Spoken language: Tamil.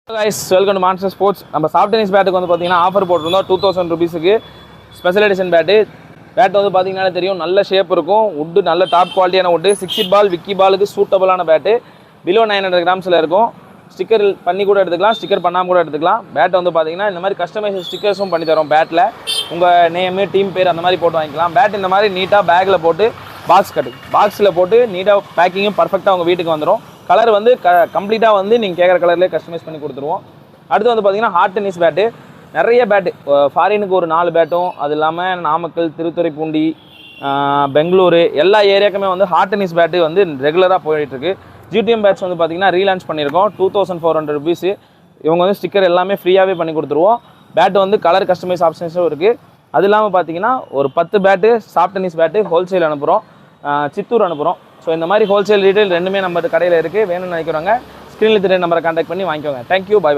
guys, welcome to Monster Sports. நம்ம சாஃப்ட் டென்னிஸ் பேட்டுக்கு வந்து பார்த்தீங்கன்னா ஆஃபர் போட்டிருந்தோம் 2000 ரூபீஸுக்கு ஸ்பெஷல் எடிஷன் பேட்டு வந்து பார்த்தீங்கன்னா தெரியும் நல்ல ஷேப் இருக்கும் வுட்டு நல்ல டாப் குவாலிட்டியான வுட்டு 6 பால் விக்கி பாலுக்கு சூட்டபுளான பேட்டு பிலோ 900 கிராம்ஸில் இருக்கும் ஸ்டிக்கர் பண்ணி கூட எடுத்துக்கலாம் ஸ்டிக்கர் பண்ணாமல் கூட எடுத்துக்கலாம் பேட்டை வந்து பார்த்தீங்கன்னா இந்த மாதிரி கஸ்டமைஸ் ஸ்டிக்கர்ஸும் பண்ணி தரோம் பேட்டில் உங்கள் நேமு டீம் பேர் அந்த மாதிரி போட்டு வாங்கிக்கலாம் பேட் இந்த மாதிரி நீட்டாக பேக்கில் போட்டு பாக்ஸில் போட்டு நீட்டாக பேக்கிங்கும் பர்ஃபெக்டாக உங்கள் வீட்டுக்கு வந்துடும் கலர் வந்து கம்ப்ளீட்டாக வந்து நீங்கள் கேட்குற கலர்லேயே கஸ்டமைஸ் பண்ணி கொடுத்துருவோம் அடுத்து வந்து பார்த்தீங்கன்னா ஹார்ட் டென்னிஸ் பேட்டு நிறைய பேட்டு ஃபாரினுக்கு ஒரு 4 பேட்டும் அது இல்லாமல் நாமக்கல் திருத்துறைப்பூண்டி பெங்களூரு எல்லா ஏரியாக்குமே வந்து ஹார்ட் டென்னிஸ் பேட்டு வந்து ரெகுலராக போயிட்டுருக்கு ஜிடிஎம் பேட்ஸ் வந்து பார்த்தீங்கன்னா ரீலான்ச் பண்ணியிருக்கோம் 2400 ரூபீஸு இவங்க வந்து ஸ்டிக்கர் எல்லாமே ஃப்ரீயாகவே பண்ணி கொடுத்துருவோம் பேட்டு வந்து கலர் கஸ்டமைஸ் ஆப்ஷன்ஸும் இருக்குது அது இல்லாமல் பார்த்தீங்கன்னா ஒரு 10 bat soft tennis bat wholesale அனுப்புகிறோம் சித்தூர் அனுப்புகிறோம் ஸோ இந்த மாதிரி ஹோல்சேல் ரீட்டைல் ரெண்டுமே நம்ம கடையில் இருக்குது வேணும்னு நினைக்கிறவங்க ஸ்க்ரீனில் தெரிய நம்பரை கான்டாக்ட் பண்ணி வாங்கிக்கோங்க தேங்க்யூ பை